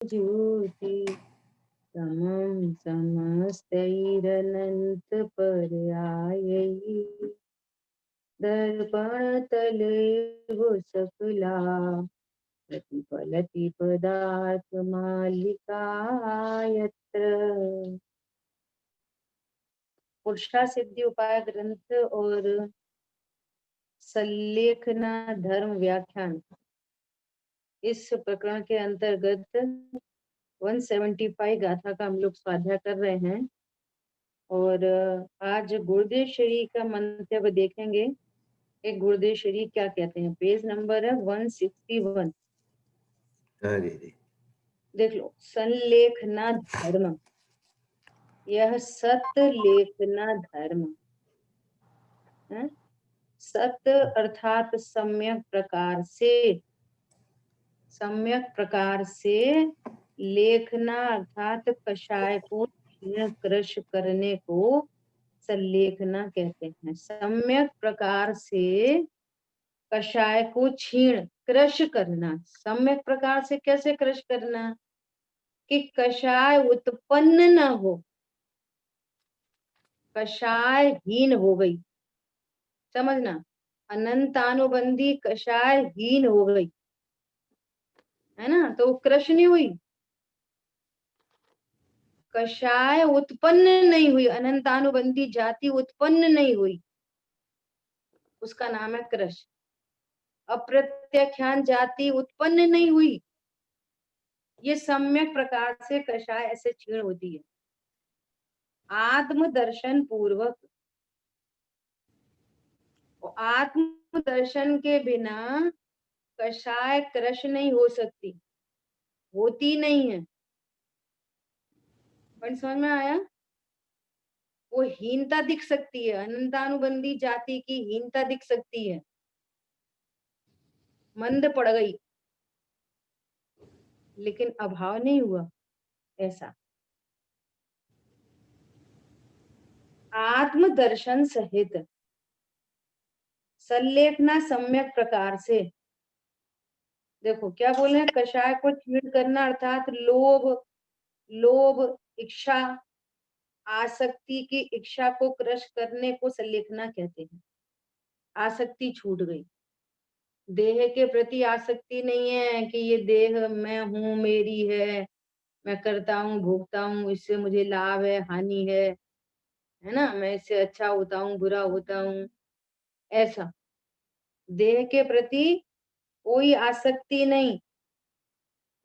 ज्योति समं समस्तैरनंत पर्यायै दर्पण तले वो सकला प्रतिफलति पदार्थ मालिका यत्र। पुरुषा सिद्धि उपाय ग्रंथ और सल्लेखना धर्म व्याख्यान इस प्रकरण के अंतर्गत 175 गाथा का हम लोग स्वाध्याय कर रहे हैं और आज गुरुदेव श्री का मंतव्य देखेंगे। एक गुरुदेव श्री क्या कहते हैं, पेज नंबर है 161। देख लो, संलेखना धर्म, यह सत्य लेखना धर्म है। सत्य अर्थात सम्यक प्रकार से लेखना अर्थात कषाय को क्रश करने को संलेखना कहते हैं। सम्यक प्रकार से कषाय को छीण क्रश करना। सम्यक प्रकार से कैसे क्रश करना कि कषाय उत्पन्न न हो, कषाय हीन हो गई, समझना, अनंतानुबंधी कषाय हीन हो गई है ना, तो क्रश नहीं हुई, कषाय उत्पन्न नहीं हुई, अनंतानुबंधी जाति उत्पन्न नहीं हुई, उसका नाम है क्रश। अप्रत्याख्यान जाति उत्पन्न नहीं हुई, ये सम्यक प्रकार से कषाय ऐसे क्षीण होती है। आत्म दर्शन पूर्वक, आत्म दर्शन के बिना कषाय क्रश नहीं हो सकती, होती नहीं है। समझ में आया? वो हीनता दिख सकती है, अनंतानुबंधी जाति की हीनता दिख सकती है, मंद पड़ गई, लेकिन अभाव नहीं हुआ ऐसा। आत्म दर्शन सहित संलेखना सम्यक प्रकार से, देखो क्या बोले, कषाय को क्षीण करना अर्थात लोभ इच्छा आसक्ति की इच्छा को क्रश करने को संलेखना कहते हैं। आसक्ति छूट गई, देह के प्रति आसक्ति नहीं है कि ये देह मैं हूं, मेरी है, मैं करता हूँ भोगता हूँ, इससे मुझे लाभ है हानि है ना, मैं इससे अच्छा होता हूँ बुरा होता हूँ, ऐसा देह के प्रति कोई आसक्ति नहीं।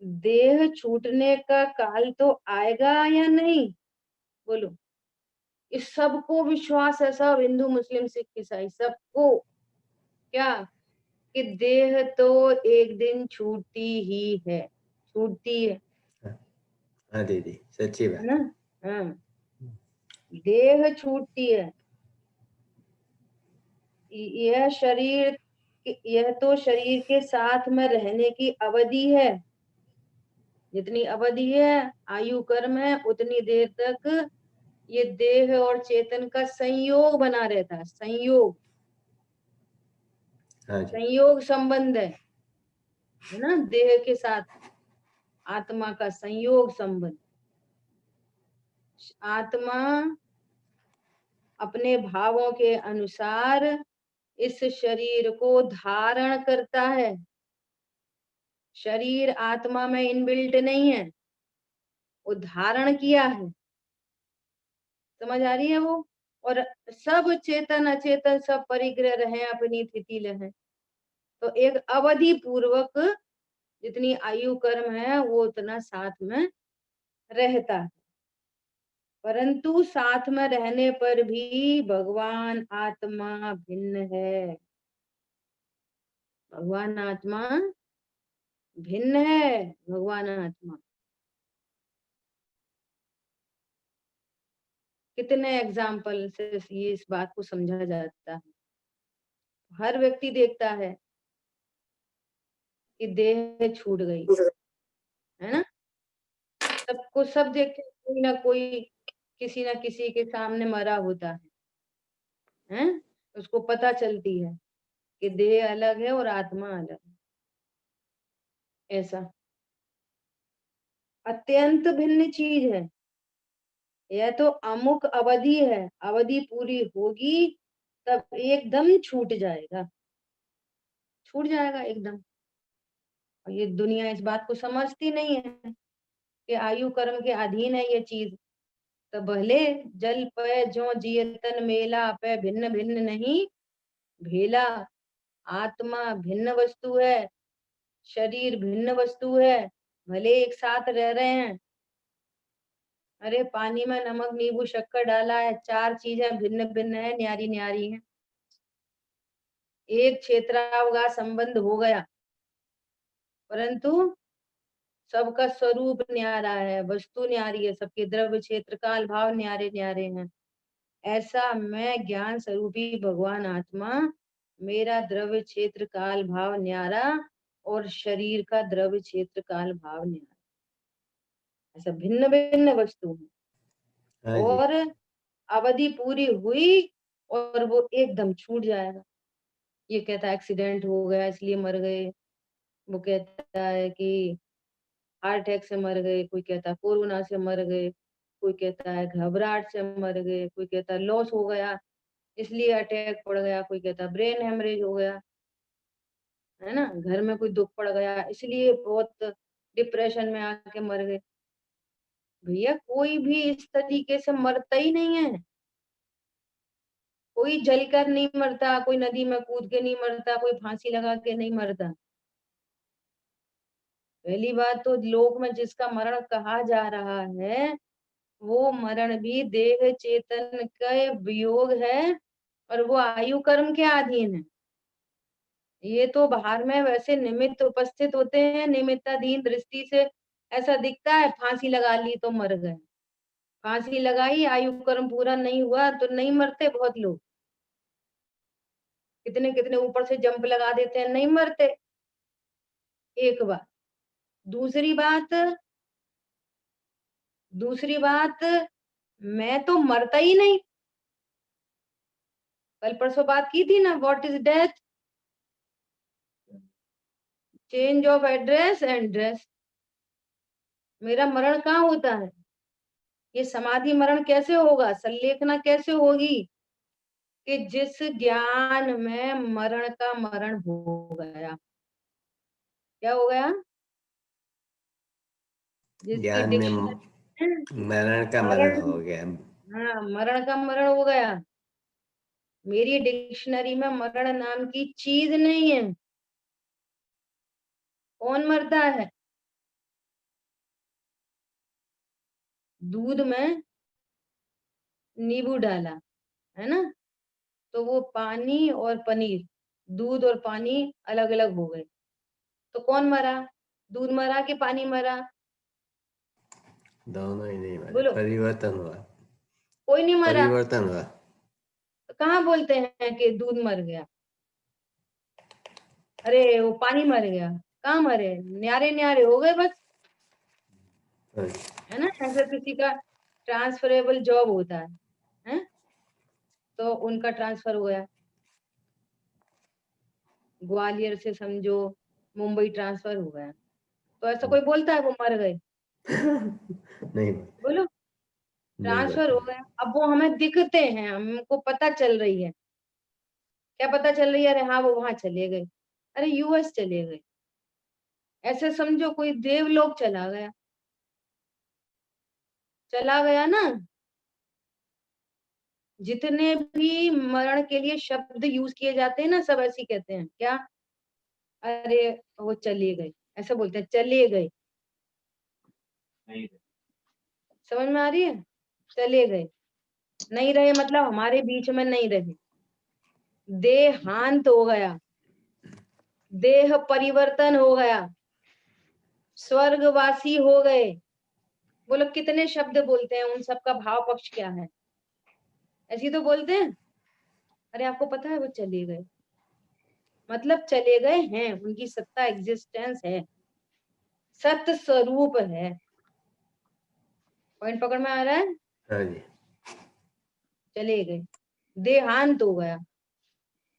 देह छूटने का काल तो आएगा या नहीं, बोलो? इस सबको विश्वास है, सब हिंदू मुस्लिम सिख ईसाई सबको, क्या कि देह तो एक दिन छूटती ही है, छूटती है। हाँ दीदी, सच्ची बात है ना? हाँ, देह छूटती है। यह शरीर, यह तो शरीर के साथ में रहने की अवधि है, जितनी अवधि है आयु कर्म है उतनी देर तक ये देह और चेतन का संयोग बना रहता है। संयोग, हाँ संयोग संबंध है ना, देह के साथ आत्मा का संयोग संबंध। आत्मा अपने भावों के अनुसार इस शरीर को धारण करता है। शरीर आत्मा में इनबिल्ट नहीं है, वो धारण किया है, समझ आ रही है वो? और सब चेतन अचेतन सब परिग्रह रहे, अपनी स्थिति रहे, तो एक अवधि पूर्वक जितनी आयु कर्म है वो उतना साथ में रहता है। परंतु साथ में रहने पर भी भगवान आत्मा भिन्न है, भगवान आत्मा भिन्न है, भगवान आत्मा। कितने एग्जाम्पल से ये इस बात को समझा जाता है। हर व्यक्ति देखता है कि देह छूट गई, है ना, सबको सब देखते, कोई ना कोई किसी ना किसी के सामने मरा होता है, उसको पता चलती है कि देह अलग है और आत्मा अलग है, ऐसा। अत्यंत भिन्न चीज है। यह तो अमुक अवधि है, अवधि पूरी होगी तब एकदम छूट जाएगा, छूट जाएगा एकदम। और ये दुनिया इस बात को समझती नहीं है कि आयु कर्म के अधीन है ये चीज। तो भले जल पे जो जिय तन मेला पे भिन्न भिन्न नहीं भेला। आत्मा भिन्न वस्तु है, शरीर भिन्न वस्तु है, भले एक साथ रह रहे हैं। अरे पानी में नमक नींबू शक्कर डाला है, चार चीजें भिन्न भिन्न है, न्यारी न्यारी है। एक क्षेत्रावगाह संबंध हो गया, परंतु सबका स्वरूप न्यारा है, वस्तु न्यारी है, सबके द्रव्य क्षेत्र काल भाव न्यारे न्यारे हैं। ऐसा मैं ज्ञान स्वरूपी भगवान आत्मा, मेरा द्रव्य क्षेत्र काल भाव न्यारा और शरीर का द्रव्य क्षेत्र काल भाव न्यारा, ऐसा भिन्न भिन्न वस्तु है। हाँ जी। और अवधि पूरी हुई और वो एकदम छूट जाएगा। ये कहता है एक्सीडेंट हो गया इसलिए मर गए, वो कहता है कि हार्ट अटैक से मर गए, कोई कहता है कोरोना से मर गए, कोई कहता है घबराहट से मर गए, कोई कहता है लॉस हो गया इसलिए अटैक पड़ गया, कोई कहता है ब्रेन हेमरेज हो गया, है ना, घर में कोई दुख पड़ गया इसलिए बहुत डिप्रेशन में आके मर गए। भैया कोई भी इस तरीके से मरता ही नहीं है। कोई जलकर नहीं मरता, कोई नदी में कूद के नहीं मरता, कोई फांसी लगा के नहीं मरता। पहली बात तो लोक में जिसका मरण कहा जा रहा है वो मरण भी देह चेतन का वियोग है और वो आयु कर्म के अधीन है। ये तो बाहर में वैसे निमित्त उपस्थित होते हैं, निमित्ताधीन दृष्टि से ऐसा दिखता है, फांसी लगा ली तो मर गए, फांसी लगाई आयु कर्म पूरा नहीं हुआ तो नहीं मरते। बहुत लोग कितने कितने ऊपर से जंप लगा देते हैं, नहीं मरते। एक बात। दूसरी बात, दूसरी बात, मैं तो मरता ही नहीं। कल परसों बात की थी ना, what is death, change of address and dress. मेरा मरण कहाँ होता है? ये समाधि मरण कैसे होगा, संलेखना कैसे होगी कि जिस ज्ञान में मरण का मरण हो गया। क्या हो गया? जिसकी ज्ञान में डिक्शनरी मरण का मरण मरण, हो गया। हाँ मरण का मरण हो गया। मेरी डिक्शनरी में मरण नाम की चीज नहीं है। कौन मरता है? दूध में नींबू डाला, है ना, तो वो पानी और पनीर, दूध और पानी अलग अलग हो गए, तो कौन मरा? दूध मरा कि पानी मरा? दोनों ही नहीं मरे, बोलो। परिवर्तन हुआ। कोई नहीं मरा। परिवर्तन हुआ। तो कहाँ बोलते हैं कि दूध मर गया? अरे वो पानी मर गया, कहाँ मरे, न्यारे न्यारे हो गए बस, हाँ, है ना। ऐसा किसी का ट्रांसफरेबल जॉब होता है? तो उनका ट्रांसफर हो गया, ग्वालियर से समझो मुंबई ट्रांसफर हो गया, तो ऐसा कोई बोलता है वो मर गए? नहीं बोलते। बोलो। नहीं ट्रांसफर बोलते। हो गया, अब वो हमें दिखते हैं, हमको पता चल रही है। क्या पता चल रही है? अरे हाँ वो वहां चले गए, अरे यूएस चले गए, ऐसे समझो कोई देवलोक चला गया, चला गया ना। जितने भी मरण के लिए शब्द यूज किए जाते हैं ना, सब ऐसे ही कहते हैं। क्या? अरे वो चले गए, ऐसा बोलते हैं, चले गए। समझ में आ रही है? चले गए, नहीं रहे मतलब हमारे बीच में नहीं रहे, देहांत हो गया, देह परिवर्तन हो गया, स्वर्गवासी हो गए। बोलो कितने शब्द बोलते हैं, उन सबका भाव पक्ष क्या है? ऐसे ही तो बोलते हैं। अरे आपको पता है वो चले गए, मतलब चले गए हैं, उनकी सत्ता एग्जिस्टेंस है, सत्य स्वरूप है। पॉइंट पकड़ में आ रहा है? हाँ जी। चले गए, देहांत हो गया,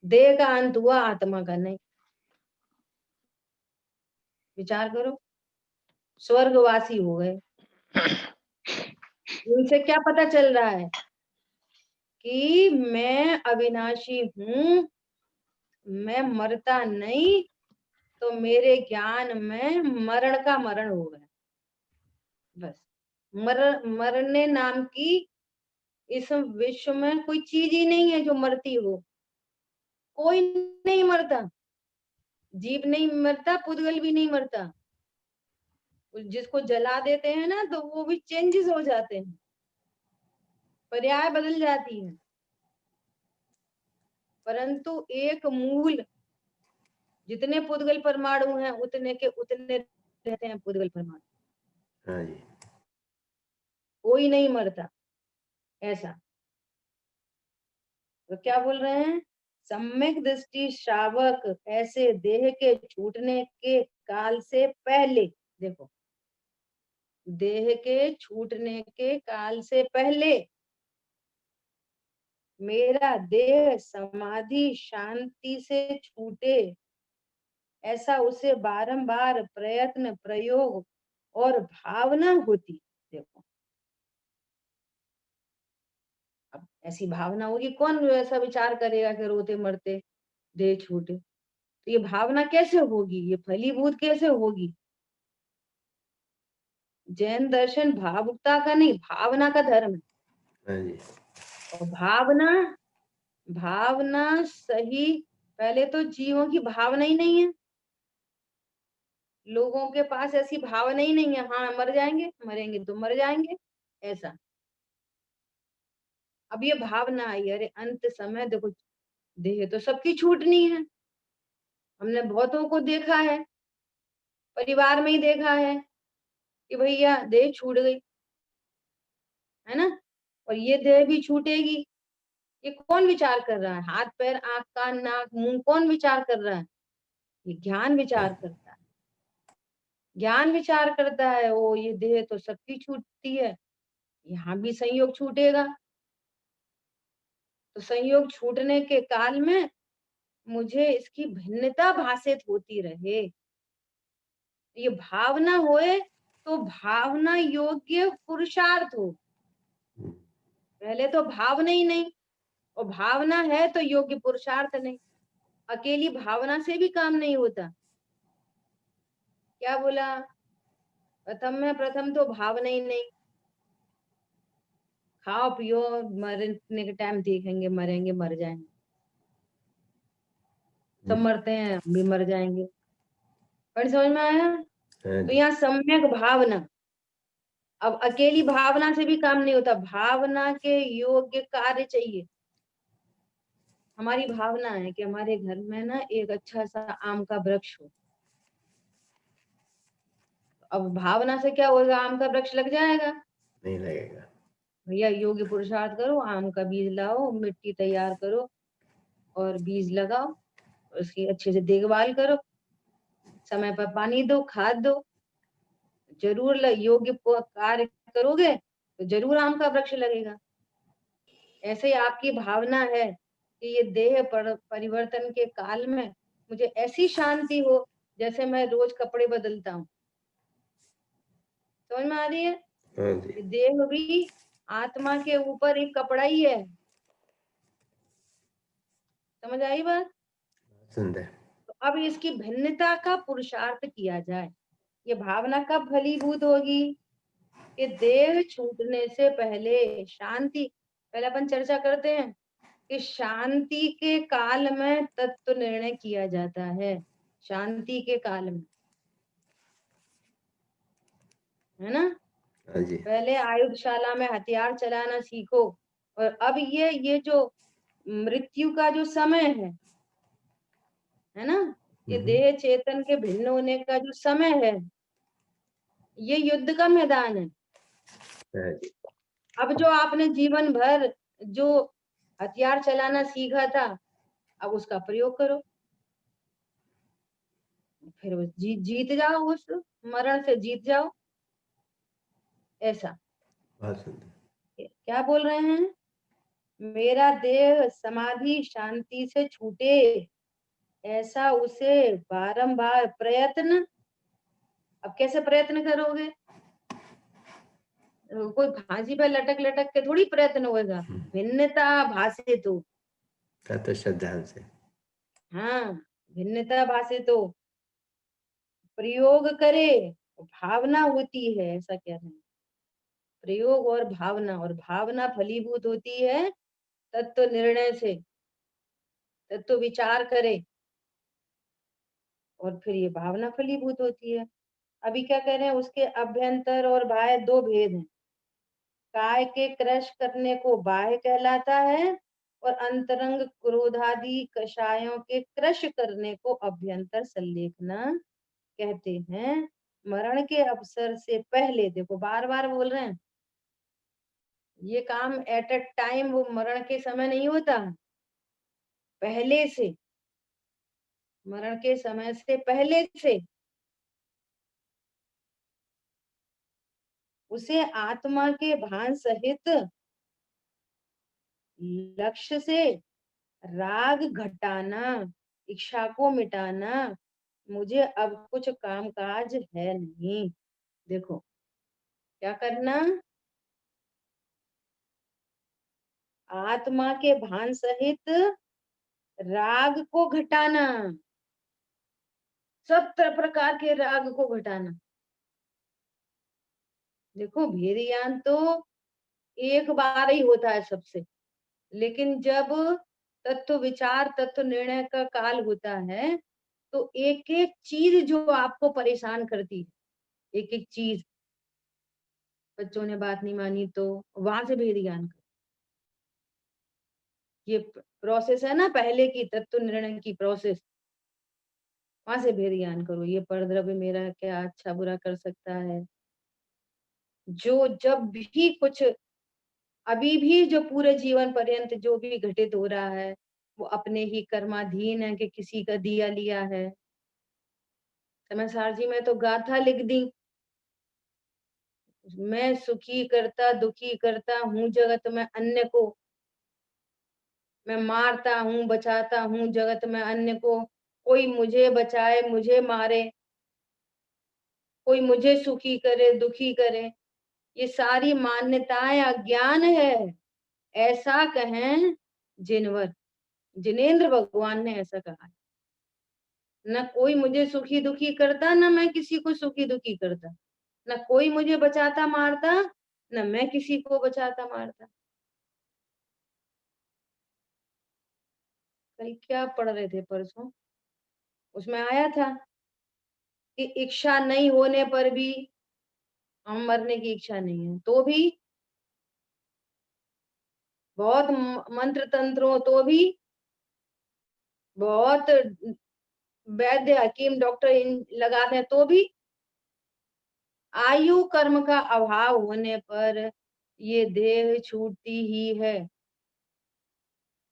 देह का अंत हुआ, आत्मा का नहीं। विचार करो, स्वर्गवासी हो गए। इनसे क्या पता चल रहा है कि मैं अविनाशी हूँ, मैं मरता नहीं, तो मेरे ज्ञान में मरण का मरण हो गया। बस मरने नाम की इस विश्व में कोई चीज ही नहीं है जो मरती हो। कोई नहीं मरता, जीव नहीं मरता, पुद्गल भी नहीं मरता। जिसको जला देते हैं ना, तो वो भी चेंजेस हो जाते हैं, पर्याय बदल जाती है, परंतु एक मूल, जितने पुद्गल परमाणु हैं उतने के उतने रहते हैं पुद्गल परमाणु। हाँ जी। कोई नहीं मरता ऐसा। तो क्या बोल रहे हैं? सम्यक दृष्टि श्रावक ऐसे देह के छूटने के काल से पहले, देखो, देह के छूटने के काल से पहले मेरा देह समाधि शांति से छूटे, ऐसा उसे बारंबार प्रयत्न प्रयोग और भावना होती। देखो, अब ऐसी भावना होगी, कौन ऐसा विचार करेगा कि रोते मरते देह छूटे? तो ये भावना कैसे होगी, ये फलीभूत कैसे होगी? जैन दर्शन भावुकता का नहीं, भावना का धर्म है। हाँ जी। और भावना, भावना सही, पहले तो जीवों की भावना ही नहीं है। लोगों के पास ऐसी भावना ही नहीं है, हाँ मर जाएंगे, मरेंगे तो मर जाएंगे, ऐसा। अब ये भावना आई, अरे अंत समय देखो, देह तो सबकी छूटनी है। हमने बहुतों को देखा है, परिवार में ही देखा है कि भैया देह छूट गई, है ना, और ये देह भी छूटेगी। ये कौन विचार कर रहा है? हाथ पैर आंख कान नाक मुंह कौन विचार कर रहा है? ये ज्ञान विचार करता है। ज्ञान विचार करता है, ओ ये देह तो सबकी छूटती है, यहाँ भी संयोग छूटेगा। तो संयोग छूटने के काल में मुझे इसकी भिन्नता भासित होती रहे, ये भावना होए, तो भावना योग्य पुरुषार्थ हो। पहले तो भावना ही नहीं, और भावना है तो योग्य पुरुषार्थ नहीं। अकेली भावना से भी काम नहीं होता। क्या बोला? प्रथम में प्रथम तो भावना ही नहीं। खाओ पियो, मरने के टाइम देखेंगे, मरेंगे मर जाएंगे, सब मरते हैं, हम भी मर जाएंगे। पर समझ में आया? हाँ तो जी। यहाँ सम्यक भावना, अब अकेली भावना से भी काम नहीं होता, भावना के योग्य कार्य चाहिए। हमारी भावना है कि हमारे घर में ना एक अच्छा सा आम का वृक्ष हो। अब भावना से क्या होगा? आम का वृक्ष लग जाएगा? नहीं लगेगा। भैया योग्य पुरुषार्थ करो, आम का बीज लाओ, मिट्टी तैयार करो और बीज लगाओ, उसकी अच्छे से देखभाल करो, समय पर पानी दो, खाद दो, जरूर योग्य कार्य करोगे तो जरूर आम का वृक्ष लगेगा। ऐसे ही आपकी भावना है कि ये देह परिवर्तन के काल में मुझे ऐसी शांति हो जैसे मैं रोज कपड़े बदलता हूँ। समझ में आ रही है? हाँ जी। ये देह भी आत्मा के ऊपर एक कपड़ा ही है। समझ आई बात? सुंदर। तो अब इसकी भिन्नता का पुरुषार्थ किया जाए। ये भावना कब फलीभूत होगी? कि देह छूटने से पहले शांति, पहले अपन चर्चा करते हैं कि शांति के काल में तत्व निर्णय किया जाता है। शांति के काल में, है ना? हाँ जी। पहले आयुधशाला में हथियार चलाना सीखो, और अब ये जो मृत्यु का जो समय है ना, ये देह चेतन के भिन्न होने का जो समय है, ये युद्ध का मैदान है। हाँ जी। अब जो आपने जीवन भर जो हथियार चलाना सीखा था, अब उसका प्रयोग करो, फिर जीत जाओ, उस मरण से जीत जाओ, ऐसा। बहुत सुंदर। क्या बोल रहे हैं? मेरा देह समाधि शांति से छूटे, ऐसा उसे बारंबार प्रयत्न अब कैसे प्रयत्न करोगे? कोई फांसी पे लटक लटक के थोड़ी प्रयत्न होएगा। भिन्नता भाषितो। तत श्रद्धांत से। हाँ, भिन्नता भाषितो, प्रयोग करे, भावना होती है, ऐसा कह रहे हैं। प्रयोग और भावना फलीभूत होती है तत्व निर्णय से, तत्व विचार करे और फिर ये भावना फलीभूत होती है। अभी क्या कह रहे हैं, उसके अभ्यंतर और बाह्य दो भेद हैं। काय के क्रश करने को बाह्य कहलाता है और अंतरंग क्रोधादि कषायों के क्रश करने को अभ्यंतर संलेखना कहते हैं। मरण के अवसर से पहले, देखो बार बार बोल रहे हैं, ये काम एट अ टाइम, वो मरण के समय नहीं होता, पहले से, मरण के समय से पहले से उसे आत्मा के भान सहित लक्ष्य से राग घटाना, इच्छा को मिटाना, मुझे अब कुछ कामकाज है नहीं। देखो क्या करना, आत्मा के भान सहित राग को घटाना, सब प्रकार के राग को घटाना। देखो भेदियान तो एक बार ही होता है सबसे, लेकिन जब तत्व विचार तत्व निर्णय का काल होता है तो एक एक चीज जो आपको परेशान करती है, एक एक चीज, बच्चों ने बात नहीं मानी तो वहां से भेद ज्ञान का ये प्रोसेस है ना, पहले की तत्व निर्णय की प्रोसेस, वहां से भेद ज्ञान करो। ये परद्रव्य मेरा क्या अच्छा बुरा कर सकता है, जो जब भी कुछ, अभी भी जो पूरे जीवन पर्यंत जो भी घटित हो रहा है वो अपने ही कर्माधीन है कि किसी का दिया लिया है। समझदार जी मैं तो गाथा लिख दी, मैं सुखी करता दुखी करता हूँ जगत में अन्य को, मैं मारता हूँ बचाता हूँ जगत में अन्य को, कोई मुझे बचाए मुझे मारे, कोई मुझे सुखी करे दुखी करे, ये सारी मान्यताएं अज्ञान है, ऐसा कहें जिनवर। जिनेन्द्र भगवान ने ऐसा कहा है, न कोई मुझे सुखी दुखी करता, न मैं किसी को सुखी दुखी करता, न कोई मुझे बचाता मारता, न मैं किसी को बचाता मारता। कल क्या पढ़ रहे थे परसों, उसमें आया था कि इच्छा नहीं होने पर भी, हम मरने की इच्छा नहीं है तो भी, बहुत मंत्र तंत्रों तो भी, बहुत वैद्य हकीम डॉक्टर लगाते हैं तो भी, आयु कर्म का अभाव होने पर ये देह छूटती ही है।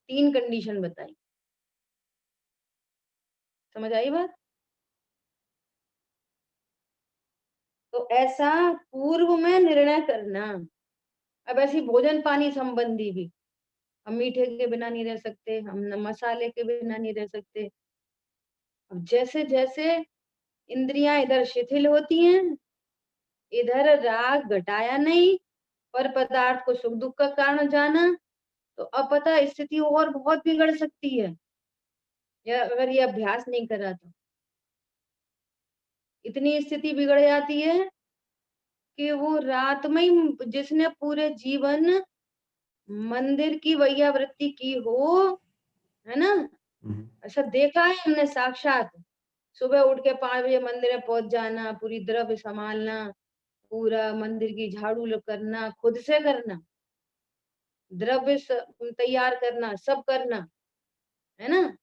3 कंडीशन बताई, समझ आई बात? तो ऐसा पूर्व में निर्णय करना। अब ऐसी भोजन पानी संबंधी भी, हम मीठे के बिना नहीं रह सकते, हम न मसाले के बिना नहीं रह सकते। अब जैसे जैसे इंद्रियां इधर शिथिल होती हैं, इधर राग घटाया नहीं, पर पदार्थ को सुख दुख का कारण जाना, तो अब पता स्थिति और बहुत बिगड़ सकती है, या अगर ये अभ्यास नहीं करा तो इतनी स्थिति बिगड़ जाती है कि वो रात में ही, जिसने पूरे जीवन मंदिर की वैयावृत्ति की हो, है ना, ऐसा देखा है हमने साक्षात, सुबह उठ के 5 बजे मंदिर में पहुंच जाना, पूरी द्रव्य संभालना, पूरा मंदिर की झाड़ू करना, खुद से करना, द्रव्य तैयार करना, सब करना, है ना।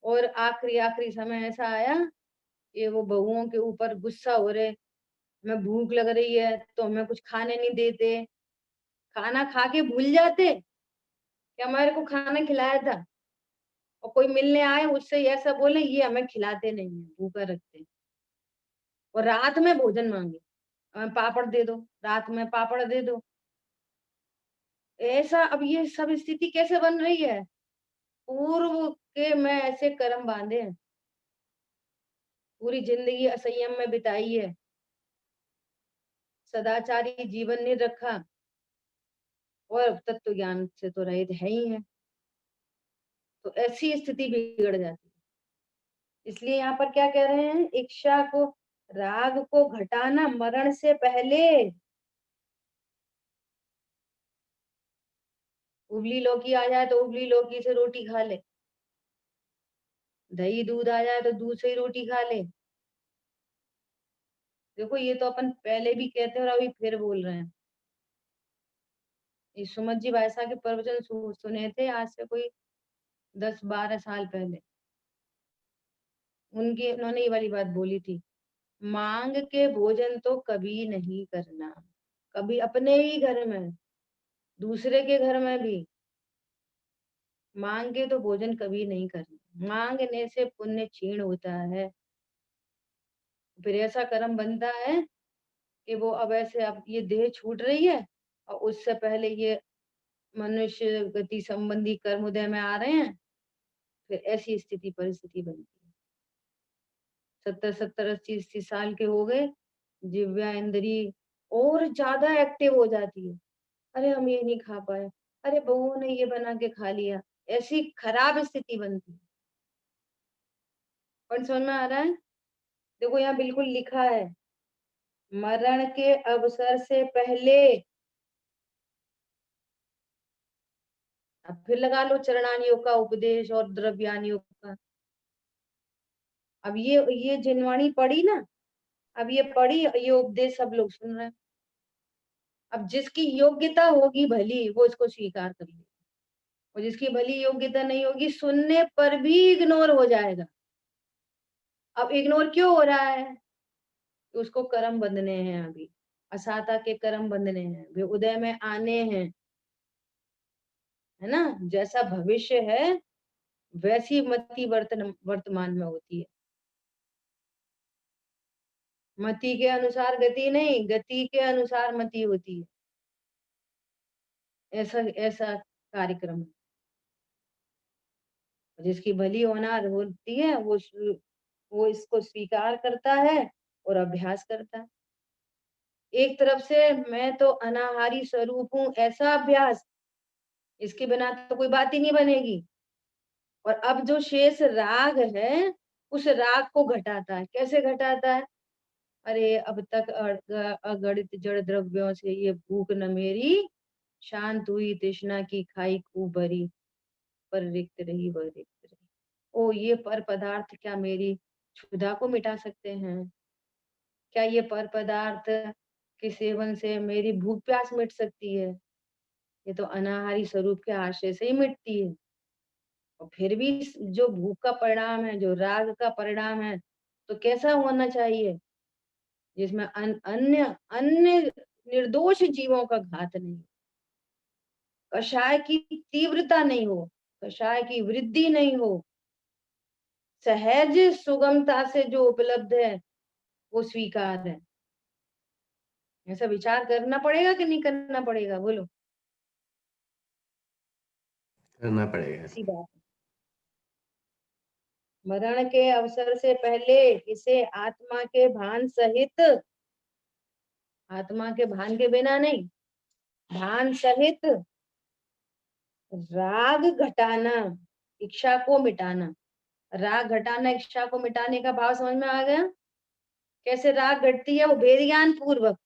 और आखिरी आखिरी समय ऐसा आया, ये वो बहुओं के ऊपर गुस्सा हो रहे, हमें भूख लग रही है तो हमें कुछ खाने नहीं देते, खाना खा के भूल जाते कि हमारे को खाना खिलाया था, और कोई मिलने आए उससे ऐसा बोले ये हमें खिलाते नहीं है, भूखा रखते हैं। और रात में भोजन मांगे, हमें पापड़ दे दो, रात में पापड़ दे दो। ऐसा अब ये सब स्थिति कैसे बन रही है, पूर्व के में ऐसे कर्म बांधे हैं, पूरी जिंदगी असंयम में बिताई है, सदाचारी जीवन नहीं रखा और तत्व ज्ञान से तो रहित है ही है, तो ऐसी स्थिति बिगड़ जाती है। इसलिए यहाँ पर क्या कह रहे हैं, इच्छा को, राग को घटाना मरण से पहले। उबली लौकी आ जाए तो उबली लौकी से रोटी खा ले, दही दूध आ जाए तो दूध से ही रोटी खा ले। देखो ये तो अपन पहले भी कहते हैं और अभी फिर बोल रहे हैं। ये सुमत जी भाईसा के प्रवचन सुने थे आज से कोई 10-12 साल पहले। उन्होंने ये वाली बात बोली थी, मांग के भोजन तो कभी नहीं करना, कभी अपने ही घर में, दूसरे के घर में भी मांग के तो भोजन कभी नहीं करना। मांगने से पुण्य क्षीण होता है, फिर ऐसा कर्म बनता है कि वो अब ऐसे, अब ये देह छूट रही है और उससे पहले ये मनुष्य गति संबंधी कर्म उदय में आ रहे हैं, फिर ऐसी स्थिति परिस्थिति बनती है। 70-70, 80-80 साल के हो गए, जिव्या इंद्री और ज्यादा एक्टिव हो जाती है। अरे हम ये नहीं खा पाए, अरे बहू ने ये बना के खा लिया, ऐसी खराब स्थिति बनती है। पर समझ में आ रहा है? देखो यहाँ बिल्कुल लिखा है, मरण के अवसर से पहले। अब फिर लगा लो चरणान योग का उपदेश और द्रव्यान योग का। अब ये जिनवाणी पढ़ी ना, अब ये पढ़ी, ये उपदेश सब लोग सुन रहे हैं। अब जिसकी योग्यता होगी भली वो इसको स्वीकार कर ले, और जिसकी भली योग्यता नहीं होगी सुनने पर भी इग्नोर हो जाएगा। अब इग्नोर क्यों हो रहा है? तो उसको कर्म बंधने हैं, अभी असाता के कर्म बंधने हैं, वे उदय में आने हैं, है ना। जैसा भविष्य है वैसी मति वर्तमान में होती है। मति के अनुसार गति नहीं, गति के अनुसार मति होती है। ऐसा ऐसा कार्यक्रम है। जिसकी भली होनार होती है वो इसको स्वीकार करता है और अभ्यास करता है। एक तरफ से मैं तो अनाहारी स्वरूप हूँ, ऐसा अभ्यास, इसके बिना तो कोई बात ही नहीं बनेगी। और अब जो शेष राग है उस राग को घटाता है। कैसे घटाता है? अरे अब तक अगणित जड़ द्रव्यों से ये भूख न मेरी, शांत हुई तृष्णा की खाई खूब भरी, पर रिक्त रही वह रिक्त रही। ओ ये पर पदार्थ क्या मेरी क्षुधा को मिटा सकते हैं? क्या ये पर पदार्थ के सेवन से मेरी भूख प्यास मिट सकती है? ये तो अनाहारी स्वरूप के आश्रय से ही मिटती है। और फिर भी जो भूख का परिणाम है, जो राग का परिणाम है, तो कैसा होना चाहिए? जिसमें अन्य अन्य निर्दोष जीवों का घात नहीं, कषाय की तीव्रता नहीं हो, कषाय की वृद्धि नहीं हो, सहज सुगमता से जो उपलब्ध है वो स्वीकार है। ऐसा विचार करना पड़ेगा कि नहीं करना पड़ेगा, बोलो। करना पड़ेगा। ऐसी बात है। मरण के अवसर से पहले इसे आत्मा के भान सहित, आत्मा के भान के बिना नहीं, भान सहित राग घटाना, इच्छा को मिटाना। राग घटाना, इच्छा को मिटाने का भाव समझ में आ गया? कैसे राग घटती है? वो भेद ज्ञान पूर्वक।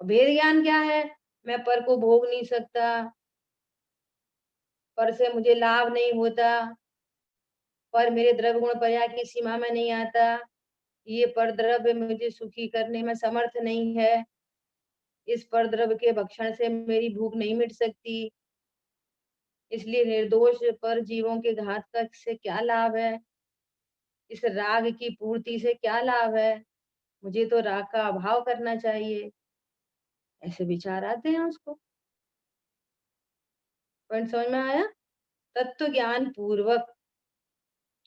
भेद ज्ञान क्या है? मैं पर को भोग नहीं सकता, पर से मुझे लाभ नहीं होता, पर मेरे द्रव्य गुण पर्याय की सीमा में नहीं आता, ये पर द्रव्य मुझे सुखी करने में समर्थ नहीं है, इस पर द्रव्य के भक्षण से मेरी भूख नहीं मिट सकती, इसलिए निर्दोष पर जीवों के घात का से क्या लाभ है, इस राग की पूर्ति से क्या लाभ है, मुझे तो राग का अभाव करना चाहिए। ऐसे विचार आते हैं उसको। पॉइंट समझ में आया? तत्व ज्ञान पूर्वक,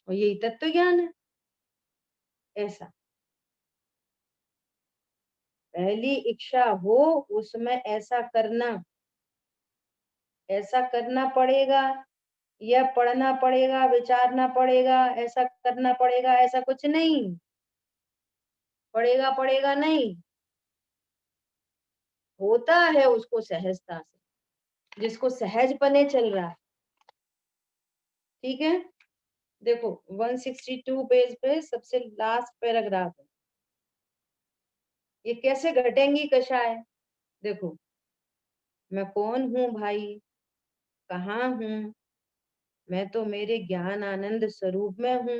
और यही तत्व ज्ञान है। ऐसा पहली इच्छा हो उसमें ऐसा करना पड़ेगा, या पढ़ना पड़ेगा, विचारना पड़ेगा, ऐसा करना पड़ेगा, ऐसा कुछ नहीं। पड़ेगा पड़ेगा नहीं, होता है उसको सहजता से, जिसको सहजपने चल रहा है। ठीक है, देखो 162 पेज पे सबसे लास्ट पैराग्राफ है। ये कैसे घटेंगी कषाय? देखो, मैं कौन हूँ भाई, कहाँ हूँ, मैं तो मेरे ज्ञान आनंद स्वरूप में हूँ।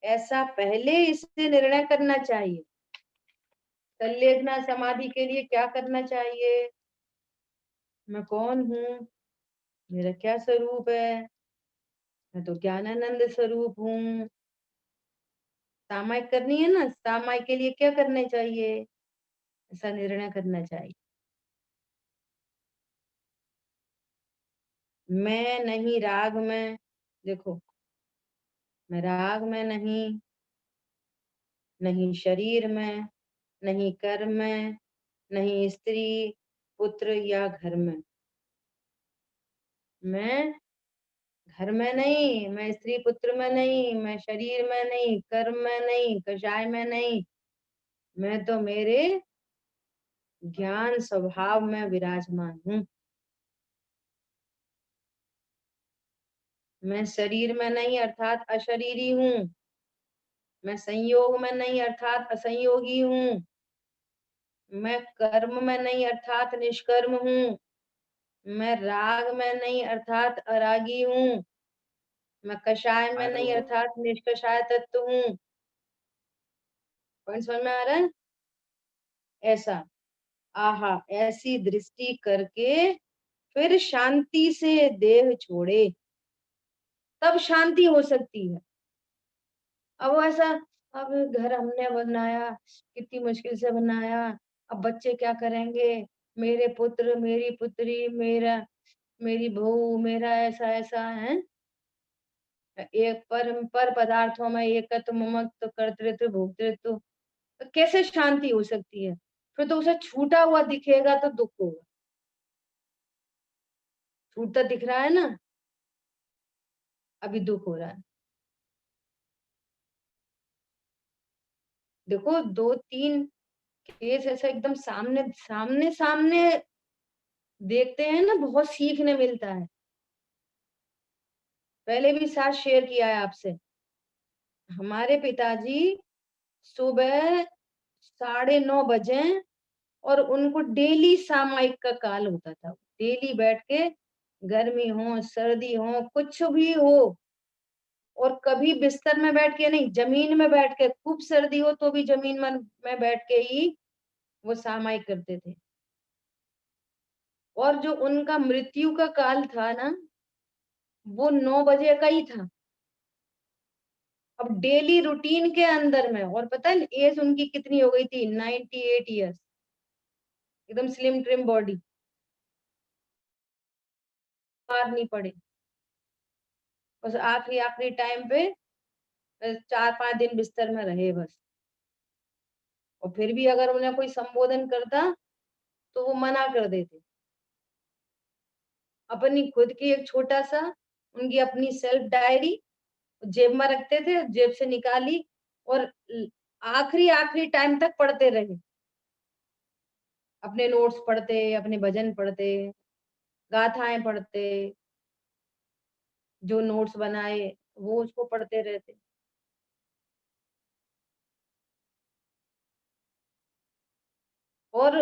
ऐसा पहले इससे निर्णय करना चाहिए। संलेखना समाधि के लिए क्या करना चाहिए? मैं कौन हूँ, मेरा क्या स्वरूप है, मैं तो ज्ञानानंद स्वरूप हूँ। सामायिक करनी है ना, सामायिक के लिए क्या करना चाहिए? ऐसा निर्णय करना चाहिए। मैं नहीं राग में, देखो, मैं राग में नहीं, नहीं शरीर में, नहीं कर्म में, नहीं स्त्री पुत्र या घर में। मैं घर में नहीं, मैं स्त्री पुत्र में नहीं, मैं शरीर में नहीं, कर्म में नहीं, कषाय में नहीं, मैं तो मेरे ज्ञान स्वभाव में विराजमान हूँ। मैं शरीर में नहीं अर्थात अशरीरी हूँ, मैं संयोग में नहीं अर्थात असंयोगी हूँ, मैं कर्म में नहीं अर्थात निष्कर्म हूँ, मैं राग में नहीं अर्थात अरागी हूँ, मैं कषाय में नहीं हेलो। अर्थात निष्कषाय तत्व हूँ। पॉइंट समझ में आ रहा है? ऐसा, आहा, ऐसी दृष्टि करके फिर शांति से देह छोड़े, तब शांति हो सकती है। अब वो ऐसा, अब घर हमने बनाया, कितनी मुश्किल से बनाया, अब बच्चे क्या करेंगे, मेरे पुत्र मेरी पुत्री, मेरी बहू, मेरा ऐसा ऐसा है। एक पर पदार्थों में एकत्व ममत्व कर्तृत्व भोक्तृत्व, तो कैसे शांति हो सकती है? फिर तो उसे छूटा हुआ दिखेगा तो दुख होगा। छूटता दिख रहा है ना, अभी दुख हो रहा है। देखो, दो तीन केस ऐसा एकदम सामने सामने सामने देखते हैं ना, बहुत सीखने मिलता है। पहले भी साथ शेयर किया है आपसे। हमारे पिताजी सुबह 9:30 बजे, और उनको डेली सामायिक का काल होता था। डेली बैठ के, गर्मी हो सर्दी हो कुछ भी हो, और कभी बिस्तर में बैठ के नहीं, जमीन में बैठ के, खूब सर्दी हो तो भी जमीन में बैठ के ही वो सामायिक करते थे। और जो उनका मृत्यु का काल था ना, वो 9 बजे का ही था। अब डेली रूटीन के अंदर में, और पता है एज उनकी कितनी हो गई थी? 98 ईयर्स। एकदम स्लिम ट्रिम बॉडी, बीमार नहीं पड़े। बस आखिरी आखिरी टाइम पे 4-5 दिन बिस्तर में रहे बस। और फिर भी अगर उन्हें कोई संबोधन करता तो वो मना कर देते। अपनी खुद की एक छोटा सा, उनकी अपनी सेल्फ डायरी जेब में रखते थे, जेब से निकाली, और आखिरी आखिरी टाइम तक पढ़ते रहे। अपने नोट्स पढ़ते, अपने भजन पढ़ते, गाथाएं पढ़ते, जो नोट्स बनाए वो उसको पढ़ते रहते। और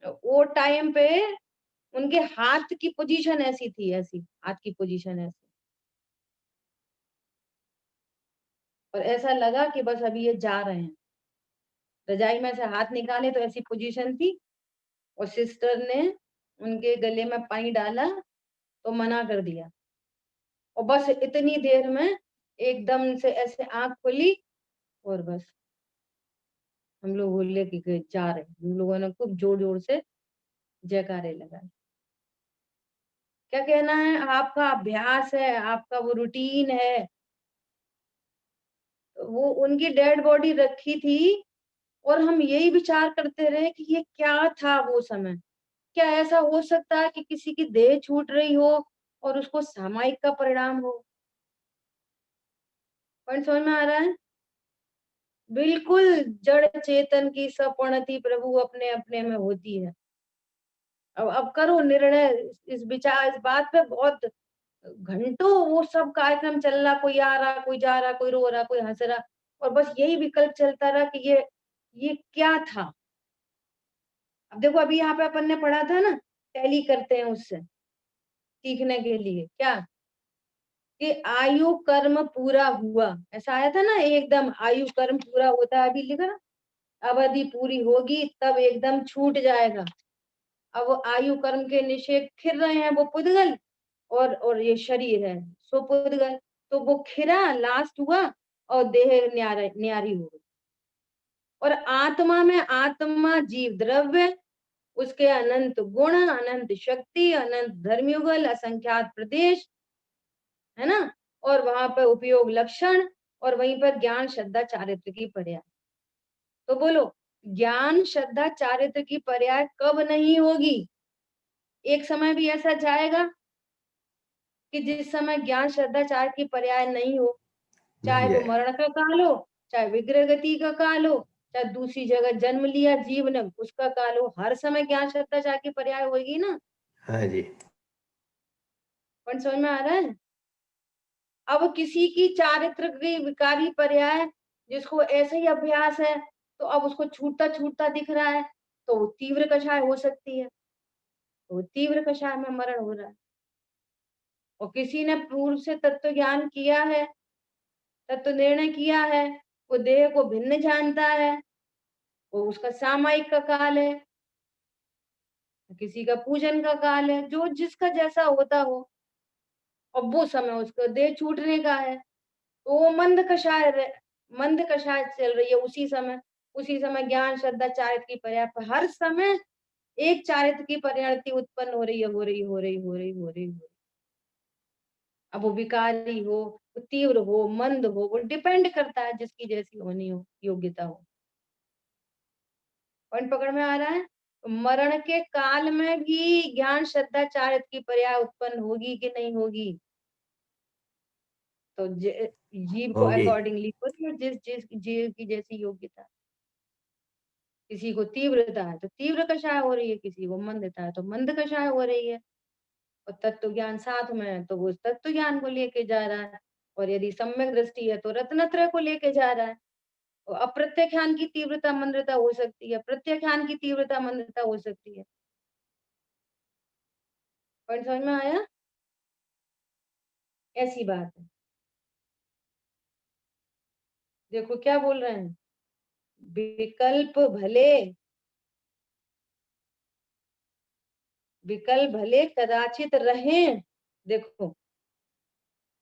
वो टाइम पे उनके हाथ की पोजीशन ऐसी थी, ऐसी हाथ की पोजीशन ऐसी, और ऐसा लगा कि बस अभी ये जा रहे हैं। रजाई में से हाथ निकाले तो ऐसी पोजीशन थी, और सिस्टर ने उनके गले में पानी डाला तो मना कर दिया। और बस इतनी देर में एकदम से ऐसे आंख खुली, और बस हम लोग बोले कि जा रहे हैं। हम लोगों ने खूब जोर जोर से जयकारे लगाए। क्या कहना है, आपका अभ्यास है, आपका वो रूटीन है। वो उनकी डेड बॉडी रखी थी, और हम यही विचार करते रहे कि ये क्या था वो समय। क्या ऐसा हो सकता है कि किसी की देह छूट रही हो और उसको सामायिक का परिणाम हो? पॉइंट समझ में आ रहा है? बिल्कुल जड़ चेतन की सपणति प्रभु अपने अपने में होती है। अब करो निर्णय, इस विचार, इस बात पे बहुत घंटों वो सब कार्यक्रम चल रहा, कोई आ रहा, कोई जा रहा, कोई रो रहा, कोई हंस रहा, और बस यही विकल्प चलता रहा कि ये क्या था। अब देखो, अभी यहाँ पे अपन ने पढ़ा था ना, टैली करते हैं उससे सीखने के लिए क्या, कि आयु कर्म पूरा हुआ, ऐसा आया था ना, एकदम आयु कर्म पूरा होता है, अभी लिखा ना, अवधि पूरी होगी तब एकदम छूट जाएगा। अब वो आयु कर्म के निषेध खिर रहे हैं, वो पुद्गल, और ये शरीर है सो पुद्गल, तो वो खिरा लास्ट हुआ और देह न्यारी हो गई। और आत्मा में आत्मा जीव द्रव्य, उसके अनंत गुण, अनंत शक्ति, अनंत धर्मयुगल, असंख्यात प्रदेश, है ना, और वहां पर उपयोग लक्षण, और वहीं पर ज्ञान श्रद्धा चारित्र की पर्याय। तो बोलो, ज्ञान श्रद्धा चारित्र की पर्याय कब नहीं होगी? एक समय भी ऐसा जाएगा कि जिस समय ज्ञान श्रद्धा चारित्र की पर्याय नहीं हो, चाहे नहीं वो आएगा। मरण का काल हो, चाहे विग्रह गति का काल हो, चाहे दूसरी जगह जन्म लिया जीव ने उसका काल हो, हर समय ज्ञान श्रद्धा चारित्र की पर्याय होगी ना। हाँ जी। पॉइंट समझ में आ रहा है? अब किसी की चारित्र की विकारी पर्याय, जिसको ऐसे ही अभ्यास है, तो अब उसको छूटता छूटता दिख रहा है, तो वो तीव्र कषाय हो सकती है, तो वो तीव्र कषाय में मरण हो रहा है। और किसी ने पूर्व से तत्व ज्ञान किया है, तत्व निर्णय किया है, वो देह को भिन्न जानता है, वो उसका सामायिक का काल है, किसी का पूजन का काल है, जो जिसका जैसा होता हो, और वो समय उसका देह छूटने का है, तो वो मंद कषाय चल रही है उसी समय ज्ञान श्रद्धा चारित्र की पर्याय पर हर समय एक चारित्र की परिणति उत्पन्न हो रही है, हो रही हो रही हो रही हो रही हो रही। अब वो विकारी हो, वो तीव्र हो, मंद हो, वो डिपेंड करता है जिसकी जैसी होनी हो, योग्यता हो। पॉइंट पकड़ में आ रहा है? तो मरण के काल में भी ज्ञान श्रद्धा चारित्र की पर्याय उत्पन्न होगी कि नहीं होगी? तो जीव को होगी। अकॉर्डिंगली होती है, जिस जिस जीव की जैसी योग्यता। किसी को तीव्रता है तो तीव्र कषाय हो रही है, किसी को मंदता है तो मंद कषाय हो रही है। और तत्व ज्ञान साथ में है तो वो तत्व ज्ञान को लेके जा रहा है, और यदि सम्यक दृष्टि है तो रत्नत्रय को लेके जा रहा है। तो अप्रत्याख्यान की तीव्रता मंदता हो सकती है, प्रत्याख्यान की तीव्रता मंदता हो सकती है। पॉइंट समझ में आया? ऐसी बात है। देखो क्या बोल रहे हैं, विकल्प भले कदाचित रहे। देखो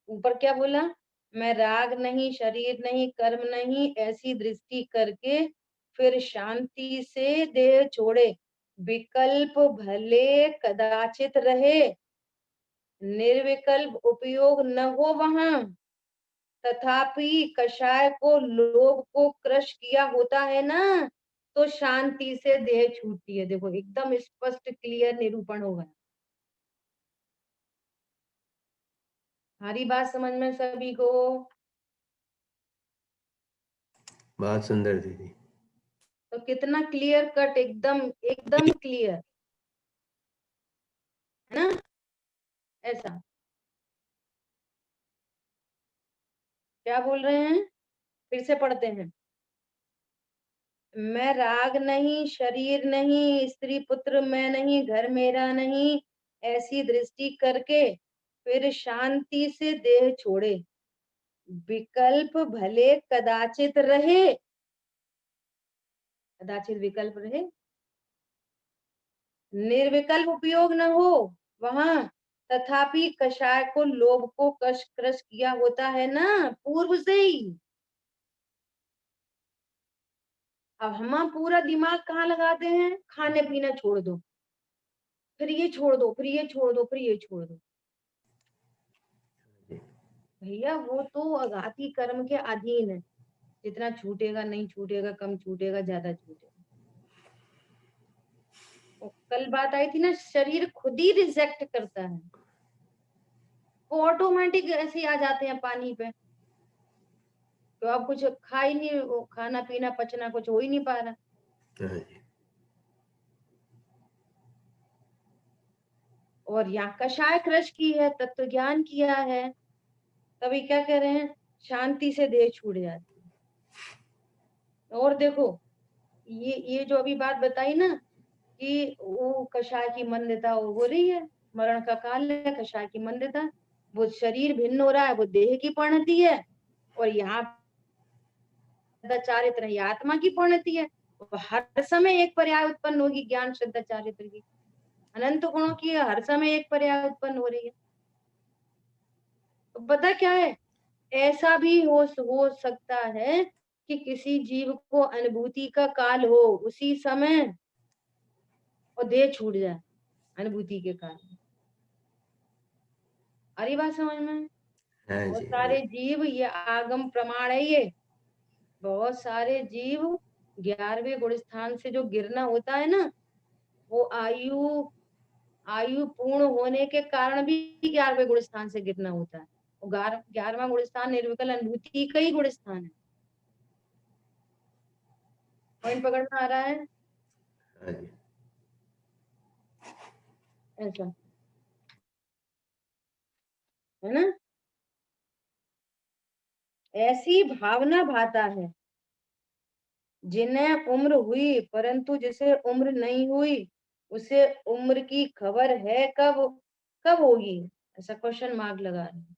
ऊपर क्या बोला, मैं राग नहीं, शरीर नहीं, कर्म नहीं, ऐसी दृष्टि करके फिर शांति से देह छोड़े। विकल्प भले कदाचित रहे, निर्विकल्प उपयोग न हो वहां, तथापि कषाय को लोभ को क्रश किया होता है ना, तो शांति से देह छूटती है। देखो एकदम स्पष्ट क्लियर निरूपण हो गया। हमारी बात समझ में सभी को? बहुत सुंदर दीदी। तो कितना क्लियर कट, एकदम एकदम क्लियर है ना, ऐसा। क्या बोल रहे हैं, फिर से पढ़ते हैं। मैं राग नहीं, शरीर नहीं, स्त्री पुत्र मैं नहीं, घर मेरा नहीं, ऐसी दृष्टि करके फिर शांति से देह छोड़े। विकल्प भले कदाचित रहे, कदाचित विकल्प रहे, निर्विकल्प उपयोग न हो वहां, तथापि कषाय को लोभ को कश क्रश किया होता है ना पूर्व से ही। अब हम पूरा दिमाग कहाँ लगाते हैं, खाने पीना छोड़ दो, फिर ये छोड़ दो, फिर ये छोड़ दो, फिर ये छोड़ दो। भैया वो तो आघाती कर्म के अधीन है, जितना छूटेगा, नहीं छूटेगा, कम छूटेगा, ज्यादा छूटेगा। और कल बात आई थी ना, शरीर खुद ही रिजेक्ट करता है, वो ऑटोमेटिक ऐसे ही आ जाते हैं पानी पे। तो अब कुछ खा ही नहीं, वो खाना पीना पचना कुछ हो ही नहीं पा रहा। हाँ जी। और यहाँ कषाय कृष की है, तत्व ज्ञान किया है, तभी क्या कह रहे हैं, शांति से देह छूट जाती है। और देखो ये जो अभी बात बताई ना कि वो कषाय की मंदता हो रही है, मरण का काल है, कषाय की मंदता, वो शरीर भिन्न हो रहा है, वो देह की परिणति है। और यहाँ चारित्र है, ये आत्मा की परिणति है। हर समय एक पर्याय उत्पन्न होगी ज्ञान श्रद्धा चारित्र की, अनंत गुणों की हर समय एक पर्याय उत्पन्न हो रही है। तो पता क्या है, ऐसा भी हो सकता है कि किसी जीव को अनुभूति का काल हो उसी समय और देह छूट जाए अनुभूति के कारण। अरे बात समझ में, हाँ बहुत जी। सारे जीव, ये आगम प्रमाण है, ये बहुत सारे जीव 11वें गुण स्थान से जो गिरना होता है ना, वो आयु आयु पूर्ण होने के कारण भी 11वें गुण स्थान से गिरना होता है। 11वां गुण स्थान निर्विकल अनुभूति का ही गुण स्थान है। पॉइंट पकड़ में आ रहा है? हाँ जी। ऐसा है ना, ऐसी भावना भाता है जिन्हें उम्र हुई परंतु जिसे उम्र नहीं हुई उसे उम्र की खबर है कब, कब होगी, ऐसा क्वेश्चन मार्क लगा रहे हैं।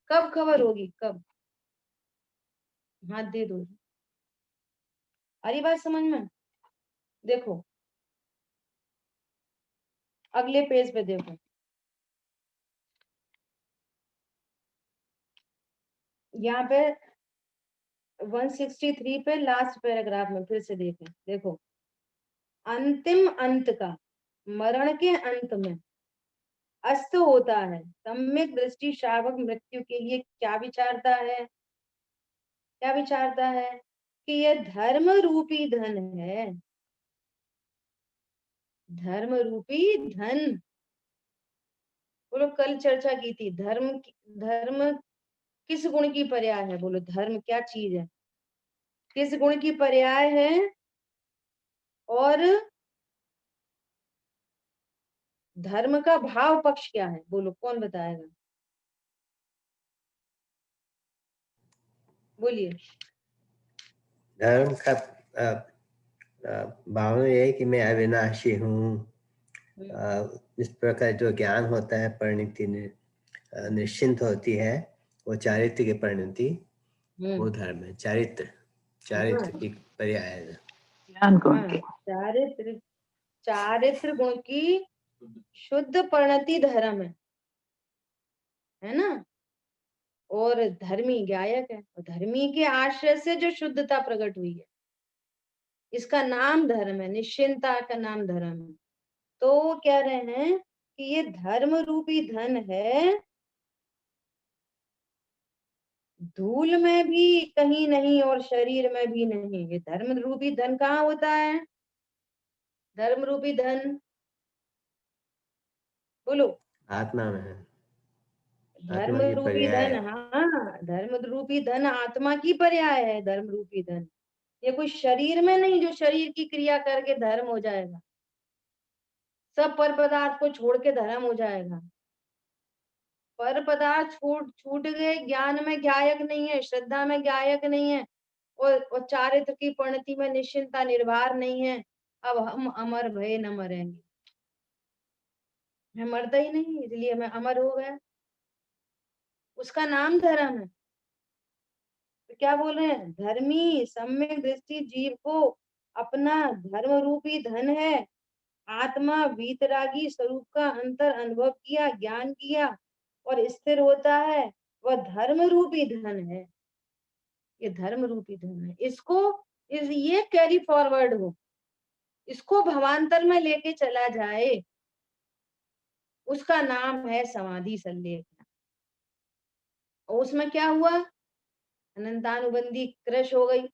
कब खबर होगी, कब? हाथ दे दो। अरे बात समझ में, देखो अगले पेज पे देखो, यहाँ पे 163 पे लास्ट पैराग्राफ में फिर से देखें, देखो अंतिम अंत का, मरण के अंत में अस्त होता है, सम्यक दृष्टि शावक मृत्यु के लिए क्या विचारता है, क्या विचारता है कि यह धर्म रूपी धन है, धर्म रूपी धन। बोलो कल चर्चा की थी, धर्म किस गुण की पर्याय है, बोलो धर्म क्या चीज है, किस गुण की पर्याय है, और धर्म का भाव पक्ष क्या है, बोलो कौन बताएगा, बोलिए। धर्म का भावना यह है कि मैं अविनाशी हूँ। इस प्रकार जो ज्ञान होता है, परिणति निश्चिंत होती है, वो चारित्र की परिणति, वो धर्म है। चारित्र, चारित्र की पर्याय है ज्ञान गुण के। चारित्र, चारित्र गुण की शुद्ध परिणति धर्म है ना। और धर्मी गायक है, और धर्मी के आश्रय से जो शुद्धता प्रकट हुई है, इसका नाम धर्म है, निश्चिंता का नाम धर्म है। तो वो कह रहे हैं कि ये धर्म रूपी धन है, धूल में भी कहीं नहीं और शरीर में भी नहीं। ये धर्म रूपी धन कहाँ होता है, धर्म रूपी धन, बोलो। आत्मा में है, धर्म आत्मा की रूपी पर्याय धन, है। हाँ धर्म रूपी धन आत्मा की पर्याय है, धर्म रूपी धन। ये कोई शरीर में नहीं जो शरीर की क्रिया करके धर्म हो जाएगा, सब पर पदार्थ को छोड़ के धर्म हो जाएगा। पर पदार्थ छूट छूट गए, ज्ञान में गायक नहीं है, श्रद्धा में गायक नहीं है, और चारित्र की परिणति में निश्चिंता निर्भर नहीं है। अब हम अमर भय न मरेंगे, मैं मरता ही नहीं इसलिए मैं अमर हो गया, उसका नाम धर्म है। तो क्या बोल रहे हैं, धर्मी सम्यक दृष्टि जीव को अपना धर्म रूपी धन है, आत्मा वीतरागी स्वरूप का अंतर अनुभव किया, ज्ञान किया और स्थिर होता है, वह धर्म रूपी धन है। ये धर्म रूपी धन है, इसको ये कैरी फॉरवर्ड हो, इसको भवांतर में लेके चला जाए, उसका नाम है समाधि संलेख। और उसमें क्या हुआ, अनंतानुबंधी क्रश हो गई,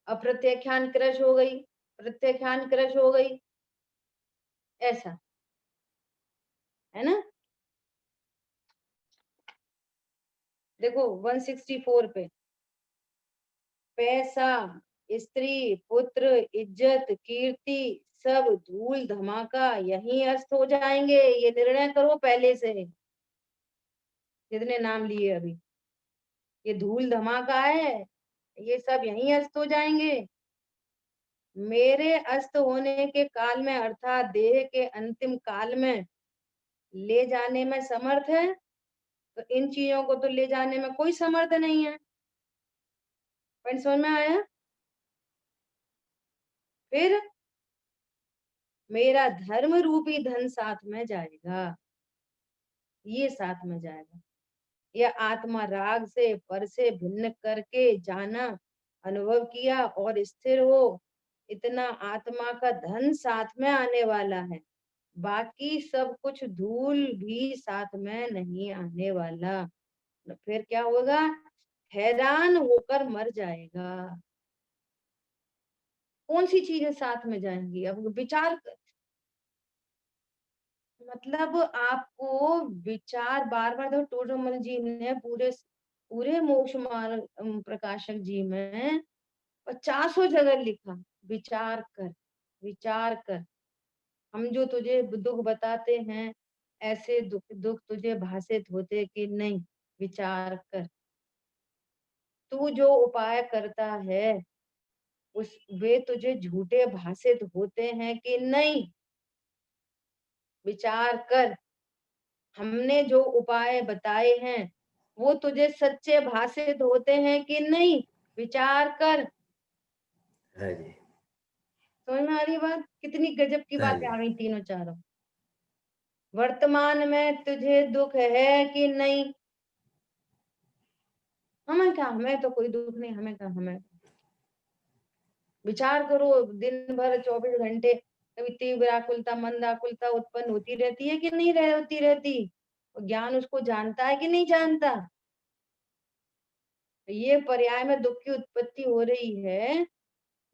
अप्रत्याख्यान क्रश हो गई, प्रत्याख्यान क्रश हो गई, ऐसा है ना। देखो 164 पे, पैसा, स्त्री, पुत्र, इज्जत, कीर्ति सब धूल धमाका यहीं अस्त हो जाएंगे। ये निर्णय करो पहले से, जितने नाम लिए अभी, ये धूल धमाका है, ये सब यहीं अस्त हो जाएंगे। मेरे अस्त होने के काल में अर्थात देह के अंतिम काल में ले जाने में समर्थ है, तो इन चीजों को तो ले जाने में कोई समर्थ नहीं है। पॉइंट समझ में आया? फिर मेरा धर्म रूपी धन साथ में जाएगा, ये साथ में जाएगा। यह आत्मा राग से पर से भिन्न करके जाना, अनुभव किया और स्थिर हो, इतना आत्मा का धन साथ में आने वाला है। बाकी सब कुछ धूल भी साथ में नहीं आने वाला। फिर क्या होगा? हैरान होकर मर जाएगा। कौन सी चीजें साथ में जाएंगी? अब विचार, मतलब आपको विचार बार बार, देखो टोडरमल जी ने पूरे पूरे मोक्ष मार्ग प्रकाशक जी में 50 जगह लिखा, विचार कर, विचार कर। हम जो तुझे दुख बताते हैं, ऐसे दुख दुख तुझे भाषित होते कि नहीं, विचार कर। तू जो उपाय करता है उस वे तुझे झूठे भाषित होते हैं कि नहीं, विचार कर। हमने जो उपाय बताए हैं वो तुझे सच्चे भाषित होते हैं कि नहीं, विचार कर। हाँ जी, समझ में आ रही बात? कितनी गजब की हाँ बातें जी, आ गई तीनों चारों। वर्तमान में तुझे दुख है कि नहीं? हमें क्या, हमें तो कोई दुख नहीं, हमें क्या, हमें। विचार करो, दिन भर 24 घंटे कभी तीव्र आकुलता मंद आकुलता उत्पन्न होती रहती है कि नहीं होती रहती? ज्ञान उसको जानता है कि नहीं जानता? ये पर्याय में दुख की उत्पत्ति हो रही है,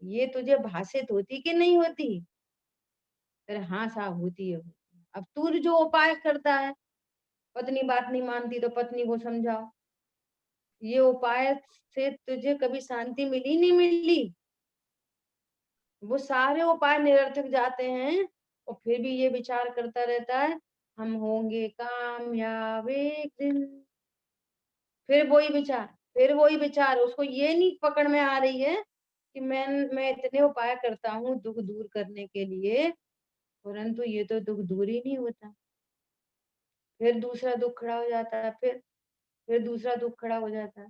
ये तुझे भाषित होती कि नहीं होती? अरे हाँ साहब, होती है। अब तू जो उपाय करता है, पत्नी बात नहीं मानती तो पत्नी को समझाओ, ये उपाय से तुझे कभी शांति मिली नहीं मिली? वो सारे उपाय निरर्थक जाते हैं और फिर भी ये विचार करता रहता है हम होंगे कामयाब एक दिन। फिर वही विचार, फिर वही विचार, उसको ये नहीं पकड़ में आ रही है कि मैं इतने उपाय करता हूँ दुख दूर करने के लिए, परंतु ये तो दुख दूर ही नहीं होता। फिर दूसरा दुख खड़ा हो जाता है, फिर दूसरा दुख खड़ा हो जाता है।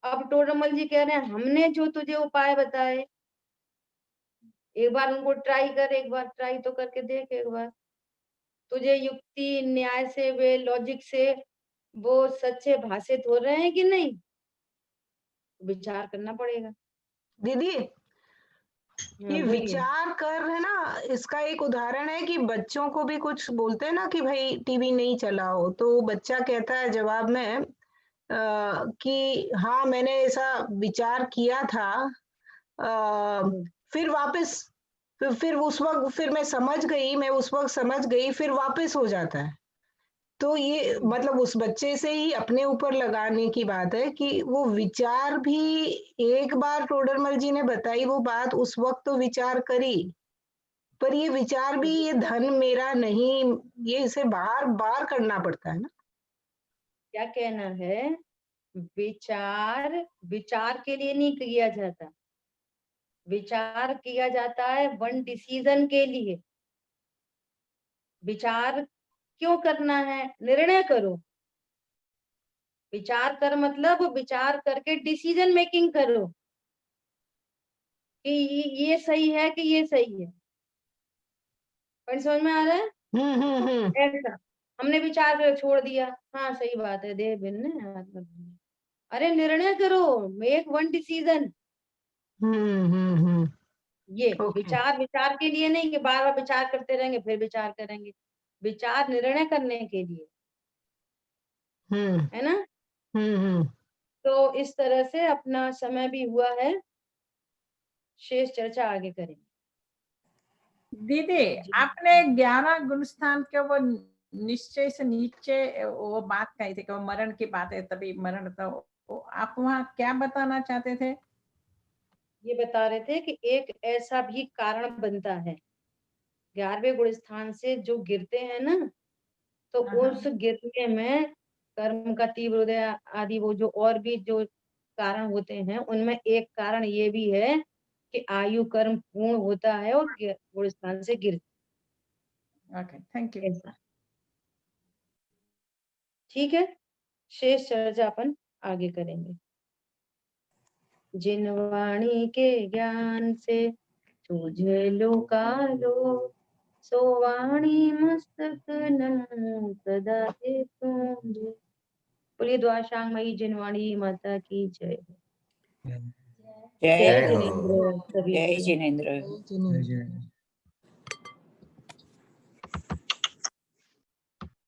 अब टोडरमल जी कह रहे हैं हमने जो तुझे उपाय बताए, एक बार उनको ट्राई कर, एक बार ट्राई तो करके देख, एक बार तुझे युक्ति न्याय से वे लॉजिक से वो सच्चे भाषित हो रहे हैं कि नहीं? विचार करना पड़ेगा। दीदी, हाँ ये बोलिए। विचार कर है ना, इसका एक उदाहरण है कि बच्चों को भी कुछ बोलते हैं ना कि भाई टीवी नहीं चलाओ, तो बच्चा कहता है जवाब में कि हाँ मैंने ऐसा विचार किया था, हम्म, फिर वापस, फिर उस वक्त फिर मैं उस वक्त समझ गई, फिर वापस हो जाता है। तो ये हम्म, मतलब उस बच्चे से ही अपने ऊपर लगाने की बात है कि वो विचार भी, एक बार टोडरमल जी ने बताई वो बात, उस वक्त तो विचार करी, पर ये विचार भी ये धन मेरा नहीं, ये इसे बार बार करना पड़ता है ना। क्या कहना है? विचार विचार के लिए नहीं किया जाता, विचार किया जाता है वन डिसीजन के लिए। विचार क्यों करना है? निर्णय करो। विचार कर मतलब विचार करके डिसीजन मेकिंग करो कि ये सही है कि ये सही है। पर समझ में आ रहा है? हम्म। ऐसा हमने विचार कर छोड़ दिया, हाँ सही बात है, देह भिन्न है आत्मा भिन्न। अरे निर्णय करो, मेक वन डिसीजन। हम्म। ये ओके। विचार विचार के लिए नहीं कि बार बार विचार करते रहेंगे फिर विचार करेंगे, विचार निर्णय करने के लिए, हम्म है ना? हम्म। तो इस तरह से अपना समय भी हुआ है, शेष चर्चा आगे करेंगे। दीदी, जी आपने 11 गुण स्थान के वो निश्चय से नीचे वो बात कही थी कि वो मरण की बात है, तभी मरण, तो आप वहाँ क्या बताना चाहते थे? ये बता रहे थे कि एक ऐसा भी कारण बनता है 11वें गुण स्थान से जो गिरते हैं ना, तो हाँ, उस गिरने में कर्म का तीव्र उदय आदि वो जो और भी जो कारण होते हैं, उनमें एक कारण ये भी है कि आयु कर्म पूर्ण होता है और गुण स्थान से गिर ओके, थैंक यू। ऐसा। ठीक है, शेष चर्चा अपन आगे करेंगे। जिन वाणी के ज्ञान से सूझे लोकालो, सो वाणी मस्तक नमो सदा ते तुझे। बोलिए द्वाशांगमयी जिनवाणी माता की जय। जय जय हो। जिनेंद्र सभी जय को। जिनेंद्र। जय जिनेंद्र।